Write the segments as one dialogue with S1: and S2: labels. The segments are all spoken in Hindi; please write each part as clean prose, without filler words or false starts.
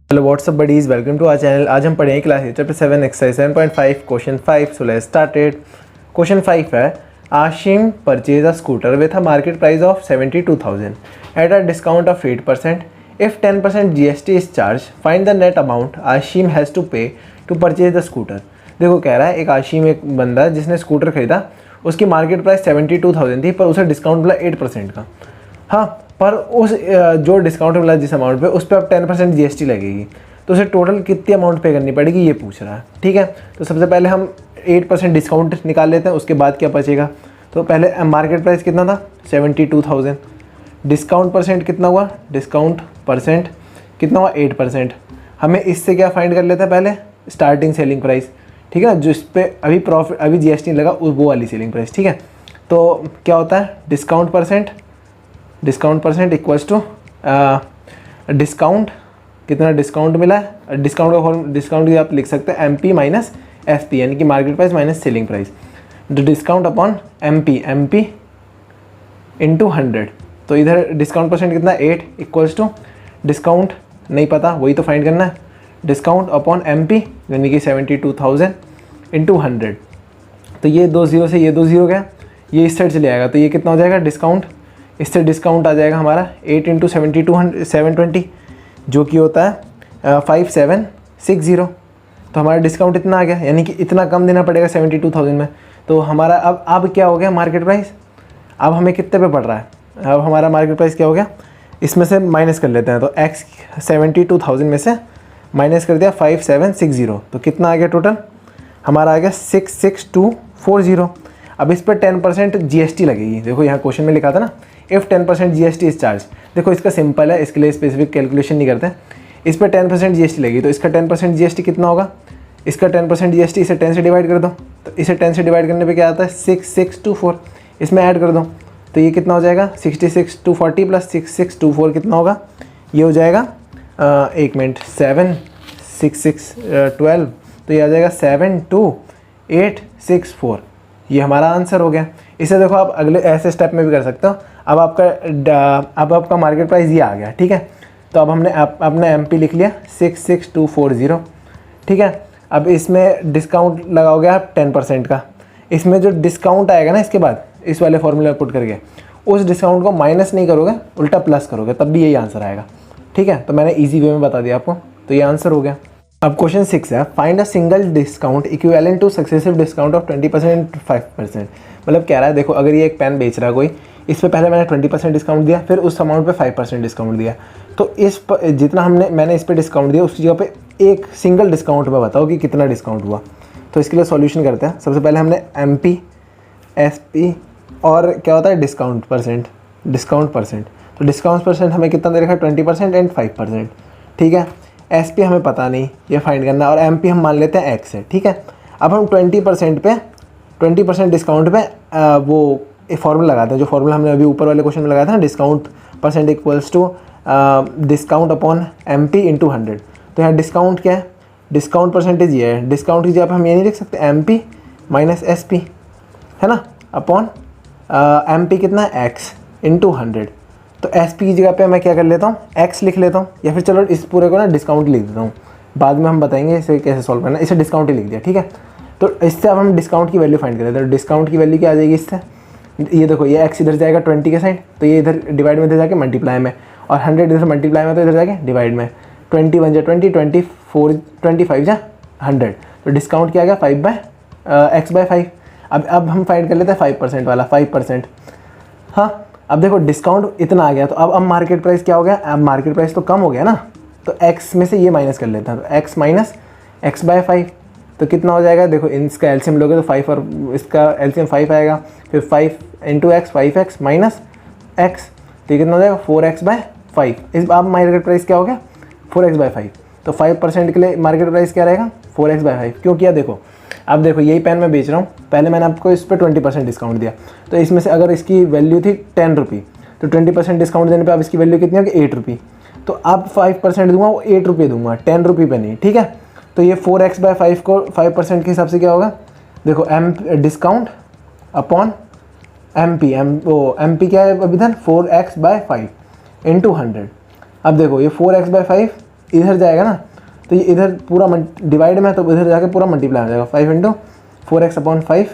S1: Hello WhatsApp buddies, welcome to our channel. आज हम पढ़ेंगे class chapter 7 exercise 7.5 question 5। So let's started. Question 5 है, Ashim purchase a scooter with a market price of 72,000 at a discount of 8%। If 10% GST is charge, find the net amount Ashim has to pay to purchase the scooter. देखो कह रहा है एक आशिम एक बंदा जिसने स्कूटर खरीदा, उसकी मार्केट प्राइस 72,000 थी, पर उसे डिस्काउंट मिला 8% का। हाँ, पर उस जो डिस्काउंट मिला जिस अमाउंट पे, उस पर अब 10% GST लगेगी, तो उसे टोटल कितनी अमाउंट पे करनी पड़ेगी ये पूछ रहा है। ठीक है, तो सबसे पहले हम 8% डिस्काउंट निकाल लेते हैं, उसके बाद क्या बचेगा। तो पहले मार्केट प्राइस कितना था 72,000, डिस्काउंट परसेंट कितना हुआ, डिस्काउंट परसेंट कितना हुआ 8%। हमें इससे क्या फाइंड कर लेते हैं, पहले स्टार्टिंग सेलिंग प्राइस। ठीक है, जिस पे अभी प्रॉफिट अभी GST नहीं लगा वो वाली सेलिंग प्राइस। ठीक है, तो क्या होता है discount percent equals to discount, कितना डिस्काउंट मिला है, डिस्काउंट का फॉर्म डिस्काउंट आप लिख सकते हैं MP माइनस FP, यानी कि market price minus selling price. Discount upon MP into 100। तो इधर डिस्काउंट परसेंट कितना 8 इक्वल्स टू डिस्काउंट नहीं पता, वही तो फाइंड करना है, डिस्काउंट अपॉन MP यानी कि 72,000 इंटू 100। तो ये 2 0 से ये 2 0 गया, ये इस साइड चले आएगा, तो ये कितना हो जाएगा डिस्काउंट, इससे डिस्काउंट आ जाएगा हमारा 8 इंटू 720 जो कि होता है 5760। तो हमारा डिस्काउंट इतना आ गया, यानी कि इतना कम देना पड़ेगा 72,000 में। तो हमारा अब क्या हो गया मार्केट प्राइस, अब हमें कितने पे पड़ रहा है, अब हमारा मार्केट प्राइस क्या हो गया, इसमें से माइनस कर लेते हैं। तो x 72,000 में से माइनस कर दिया 5760, तो कितना आ गया टोटल हमारा आ गया 66240। अब इस पर 10% GST लगेगी। देखो यहाँ क्वेश्चन में लिखा था ना, इफ़ 10% GST इज चार्ज। देखो इसका सिंपल है, इसके लिए स्पेसिफिक कैलकुलेशन नहीं करते। इस पर 10% GST लगेगी, तो इसका 10% GST कितना होगा, इसका 10% GST इसे 10 से डिवाइड कर दो, तो इसे 10 से डिवाइड करने पे क्या आता है 6624, इसमें ऐड कर दो, तो ये कितना हो जाएगा 66,240 प्लस 6624 कितना होगा, ये हो जाएगा 1 मिनट 7 6 6 12, तो ये आ जाएगा 72864। ये हमारा आंसर हो गया। इसे देखो आप अगले ऐसे स्टेप में भी कर सकते हो। अब आपका मार्केट प्राइस ये आ गया। ठीक है, तो अब हमने अपना MP लिख लिया 66240। ठीक है, अब इसमें डिस्काउंट लगाओगे आप 10% का, इसमें जो डिस्काउंट आएगा ना इसके बाद इस वाले फॉर्मूले में पुट करके, उस डिस्काउंट को माइनस नहीं करोगे, उल्टा प्लस करोगे, तब भी यही आंसर आएगा। ठीक है, तो मैंने ईजी वे में बता दिया आपको, तो ये आंसर हो गया। अब क्वेश्चन 6 है, find a single discount equivalent two successive discount of 20% 5%। मतलब कह रहा है देखो अगर ये एक पेन बेच रहा है कोई, इस पे पहले मैंने 20% डिस्काउंट दिया, फिर उस अमाउंट पे 5% डिस्काउंट दिया, तो जितना मैंने इस पे डिस्काउंट दिया उसकी जगह पे एक सिंगल डिस्काउंट में बताओ कि कितना डिस्काउंट हुआ। तो इसके लिए सॉल्यूशन करते हैं। सबसे पहले हमने MP SP और क्या होता है डिस्काउंट परसेंट, तो डिस्काउंट परसेंट हमें कितना दे रखा है 20% एंड 5%। ठीक है, SP हमें पता नहीं, ये फाइंड करना है, और MP हम मान लेते हैं X है। ठीक है, अब हम 20% डिस्काउंट पे वो एक फॉर्मूला लगाते हैं, जो फॉर्मूला हमने अभी ऊपर वाले क्वेश्चन में लगाया था ना, discount percent equals to discount upon MP into 100। तो यहाँ डिस्काउंट क्या है, डिस्काउंट परसेंटेज ये है, डिस्काउंट की जगह पे हम ये नहीं लिख सकते MP माइनस SP है ना, अपॉन MP कितना है X इंटू 100। तो SP की जगह पे मैं क्या कर लेता हूँ X लिख लेता हूँ, या फिर चलो इस पूरे को ना डिस्काउंट लिख देता हूँ, बाद में हम बताएंगे इसे कैसे सॉल्व करना है। इसे डिस्काउंट ही लिख दिया। ठीक है, तो इससे अब हम डिस्काउंट की वैल्यू फाइंड कर लेते हैं। तो डिस्काउंट की वैल्यू क्या आ जाएगी इससे, ये देखो ये X इधर जाएगा 20 के साइड, तो ये इधर डिवाइड में इधर जाके मल्टीप्लाई में, और 100 इधर मल्टीप्लाई में तो इधर जाके डिवाइड में, 20 1 जा 20, 24 25 जा 100। तो डिस्काउंट क्या आ गया 5/X/5। अब हम फाइंड कर लेते हैं 5% वाला, 5%। हाँ, अब देखो डिस्काउंट इतना आ गया, तो अब मार्केट प्राइस क्या हो गया, अब मार्केट प्राइस तो कम हो गया ना, तो X में से ये माइनस कर लेते हैं, तो X माइनस X/5, तो कितना हो जाएगा, देखो इसका एलसीएम लोगे तो 5 और इसका एलसीएम 5 आएगा, फिर 5 into X 5X minus X, तो ये कितना हो जाएगा 4X/5। इस अब मार्केट प्राइस क्या हो गया 4X/5। तो 5% के लिए मार्केट प्राइस क्या रहेगा 4X/5। क्यों किया, देखो अब देखो यही पेन मैं बेच रहा हूँ, पहले मैंने आपको इस पर 20% डिस्काउंट दिया, तो इसमें से अगर इसकी वैल्यू थी 10 रुपये, तो 20% डिस्काउंट देने पे अब इसकी वैल्यू कितनी होगी 8 रुपये। तो अब 5% दूंगा वो 8 रुपये दूंगा, 10 रुपये पे नहीं। ठीक है, तो ये 4X/5 को 5% के हिसाब से क्या होगा, देखो डिस्काउंट अपॉन MP क्या है अभी इधर 4X/5 इंटू 100। अब देखो ये 4X/5 इधर जाएगा ना, तो ये इधर पूरा डिवाइड में, तो इधर जाके पूरा मल्टीप्लाई हो जाएगा। 5 into 4x/5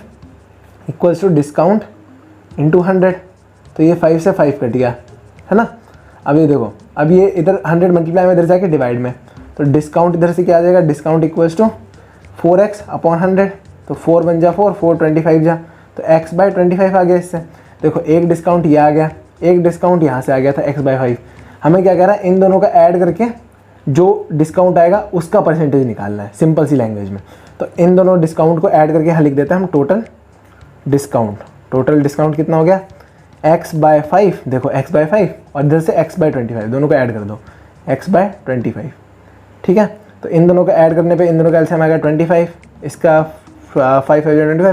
S1: equals to discount into 100। तो ये 5 से 5 कट गया, है ना। अब ये देखो, अब ये इधर 100 मल्टीप्लाई में, इधर जाके डिवाइड में, तो डिस्काउंट इधर से क्या आ जाएगा, डिस्काउंट इक्वल्स टू 4x/100। तो 4 बन जा 4, 4 25 जा, तो x/25 आ गया इससे। देखो एक डिस्काउंट ये आ गया, एक डिस्काउंट यहाँ से आ गया था x/5। हमें क्या कह रहा है, इन दोनों का ऐड करके जो डिस्काउंट आएगा उसका परसेंटेज निकालना है, सिंपल सी लैंग्वेज में। तो इन दोनों डिस्काउंट को ऐड करके यहाँ लिख देते हैं हम टोटल डिस्काउंट। टोटल डिस्काउंट कितना हो गया, x/5। देखो x/5 और इधर से x/25, दोनों को ऐड कर दो, x/25, ठीक है। तो इन दोनों को ऐड करने पे इन दोनों का एलसीएम आएगा 25, इसका 5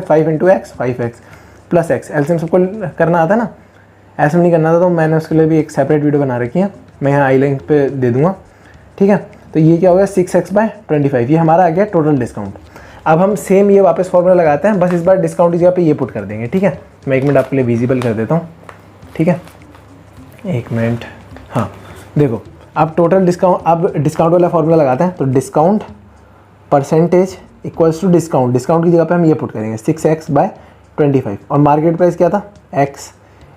S1: 5 into x 5x plus x. LCM सबको करना आता है ना, ऐसा नहीं करना था तो मैंने उसके लिए भी एक सेपरेट वीडियो बना रखी है, मैं यहाँ आई लिंक पे दे दूँगा, ठीक है। तो ये क्या हो गया 6x/25, ये हमारा आ गया टोटल डिस्काउंट। अब हम सेम ये वापस फॉर्मूला लगाते हैं, बस इस बार डिस्काउंट की जगह पे ये पुट कर देंगे, ठीक है। मैं 1 मिनट आपके लिए विजिबल कर देता हूँ, ठीक है, 1 मिनट। हाँ देखो, अब टोटल डिस्काउंट, अब डिस्काउंट वाला फॉर्मूला लगाते हैं। तो discount percentage equals to discount, discount की जगह पे हम ये पुट करेंगे 6x/25, और मार्केट प्राइस क्या था, x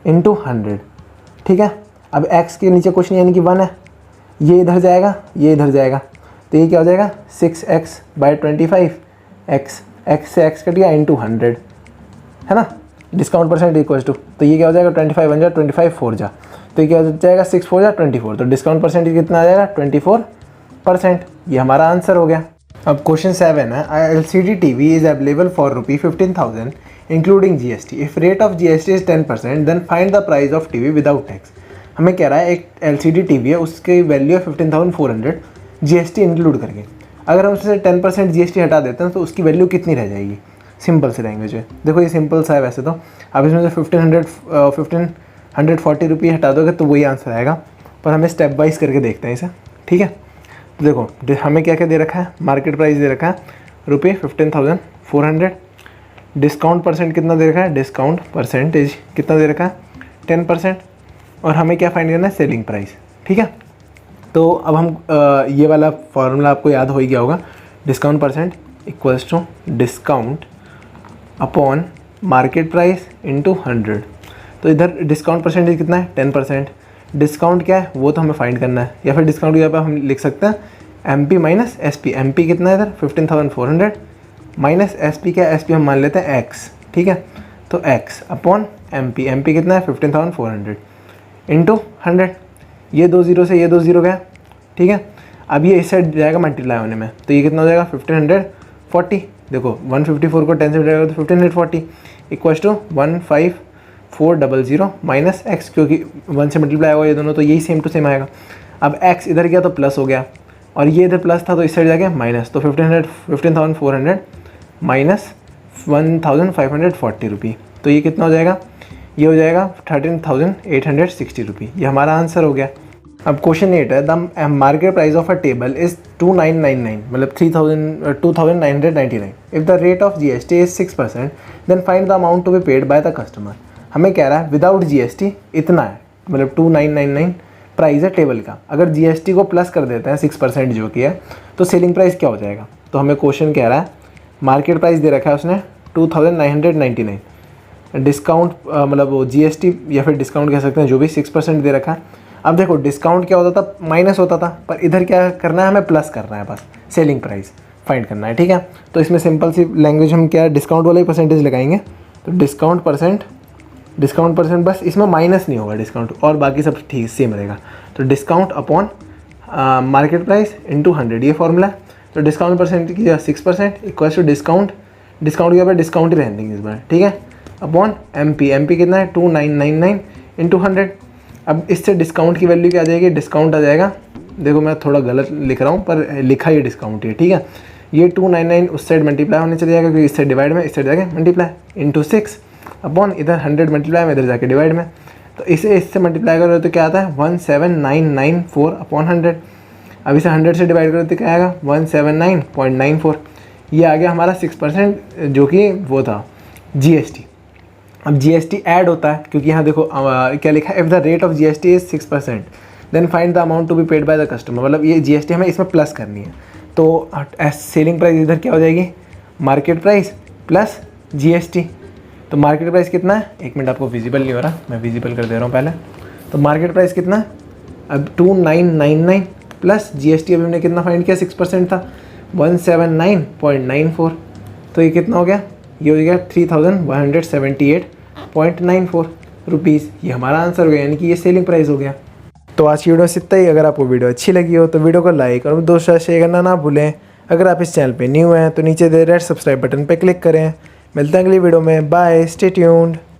S1: इंटू 100, ठीक है। अब x के नीचे कुछ नहीं यानी कि 1 है, ये इधर जाएगा, ये इधर जाएगा, तो ये क्या हो जाएगा 6x/25, x से x कट गया इंटू 100, है ना। डिस्काउंट परसेंट इक्वल्स टू, तो ये क्या हो जाएगा 25 बन जा, 25 4 जा, तो ये क्या हो जाएगा 6 4 जा 24। तो डिस्काउंट परसेंटेज कितना आ जाएगा 24%। ये हमारा आंसर हो गया। अब क्वेश्चन 7 है, LCD TV is available for ₹15,000 including GST। If rate of GST is 10% then find the price of TV without tax. हमें कह रहा है एक LCD TV है, उसकी वैल्यू है 15,400 GST इंक्लूड करके। अगर हम उससे 10% GST हटा देते हैं तो उसकी वैल्यू कितनी रह जाएगी। सिंपल सी लैंग्वेज है, देखो ये सिंपल सा है वैसे तो। अब इसमें से 1540 रुपये हटा दोगे तो वही आंसर आएगा, पर हमें स्टेप वाइज करके देखते हैं इसे, ठीक है। तो देखो हमें क्या क्या दे रखा है, मार्केट प्राइस दे रखा है ₹15,400, डिस्काउंट परसेंट कितना दे रखा है, डिस्काउंट परसेंटेज कितना दे रखा है 10%, और हमें क्या फाइंड करना है, सेलिंग प्राइस, ठीक है। तो अब हम ये वाला फॉर्मूला आपको याद हो ही गया होगा, discount percent equals to discount upon market price into 100। तो इधर डिस्काउंट परसेंटेज कितना है 10%, डिस्काउंट क्या है वो तो हमें फाइंड करना है, या फिर डिस्काउंट की जगह पर हम लिख सकते हैं MP माइनस SP। MP कितना है इधर 15,400 माइनस SP क्या है, SP हम मान लेते हैं X, ठीक है। तो X अपॉन MP, MP कितना है 15,400 इंटू 100, ये 2 0 से ये 2 0 गया, ठीक है। अब ये इस साइड जाएगा मल्टीप्लाई होने में, तो ये कितना हो जाएगा 1540। देखो 154 को 10 से जाएगा तो 1540 इक्वल्स टू 15400 माइनस एक्स, क्योंकि 1 से मल्टीप्लाई होगा ये दोनों, तो यही सेम टू सेम आएगा। अब x इधर गया तो प्लस हो गया, और ये इधर प्लस था तो इस साइड जाके माइनस, तो 15,400 माइनस 1,540 रुपये, तो ये कितना हो जाएगा, ये हो जाएगा 13,860 रुपये। ये हमारा आंसर हो गया। अब क्वेश्चन 8 है, the market price of a table is 2999, मतलब 2,999। If the rate of GST is 6% then find the amount to be paid by the customer. हमें कह रहा है विदाउट GST इतना है, मतलब 2999 प्राइस है टेबल का। अगर GST को प्लस कर देते हैं 6% जो कि है, तो सेलिंग प्राइस क्या हो जाएगा। तो हमें क्वेश्चन कह रहा है, मार्केट प्राइस दे रखा है उसने 2,999, डिस्काउंट मतलब वो GST या फिर डिस्काउंट कह सकते हैं, जो भी 6% दे रखा है। अब देखो डिस्काउंट क्या होता था, माइनस होता था, पर इधर क्या करना है, हमें प्लस करना है, बस सेलिंग प्राइस फाइंड करना है, ठीक है। तो इसमें सिंपल सी लैंग्वेज हम क्या डिस्काउंट वाला ही परसेंटेज लगाएंगे, तो डिस्काउंट परसेंट बस इसमें माइनस नहीं होगा डिस्काउंट, और बाकी सब ठीक सेम रहेगा। तो discount upon market price into 100, ये फॉर्मूला है। तो डिस्काउंट परसेंट की 6% इक्वल्स टू डिस्काउंट की जगह पर डिस्काउंट ही रहने देंगे इस बार, ठीक है, अपॉन MP कितना है 2999 इंटू 100। अब इससे डिस्काउंट की वैल्यू क्या आ जाएगी, डिस्काउंट आ जाएगा, देखो मैं थोड़ा गलत लिख रहा हूँ पर लिखा ये डिस्काउंट है, ठीक है। ये 299 उस साइड मल्टीप्लाई होने चले जाएगा, क्योंकि इस साइड डिवाइड में, इस साइड जाके मल्टीप्लाई इंटू 6 अपॉन इधर 100 मल्टीप्लाई में, इधर जाके डिवाइड में। तो इसे इससे मल्टीप्लाई करो तो क्या आता है 17994 अपॉन 100। अब इसे 100 से डिवाइड करो तो क्या आएगा 179.94। ये आ गया हमारा 6%, जो कि वो था GST। अब GST ऐड होता है, क्योंकि यहाँ देखो क्या लिखा है, if the rate of GST is 6%। Then find the amount to be paid by the customer, मतलब ये GST हमें इसमें प्लस करनी है। तो सेलिंग प्राइस इधर क्या हो जाएगी, मार्केट प्राइस प्लस GST। तो मार्केट प्राइस कितना है, एक मिनट, आपको विजिबल नहीं हो रहा, मैं विजिबल कर दे रहा हूँ पहले। तो मार्केट प्राइस कितना है, अब 2999 प्लस GST अभी हमने कितना फाइंड किया, 6% था, 179.94। तो ये कितना हो गया, ये हो गया 3178.94 रुपीज़। ये हमारा आंसर हो गया, यानी कि ये सेलिंग प्राइस हो गया। तो आज की वीडियो से इतना ही। अगर आपको वीडियो अच्छी लगी हो तो वीडियो को लाइक और दोस्तों शेयर करना ना भूलें। अगर आप इस चैनल पे न्यू हैं तो नीचे दे रेड सब्सक्राइब बटन पे क्लिक करें। मिलते हैं अगली वीडियो में, बाय, स्टे ट्यून्ड।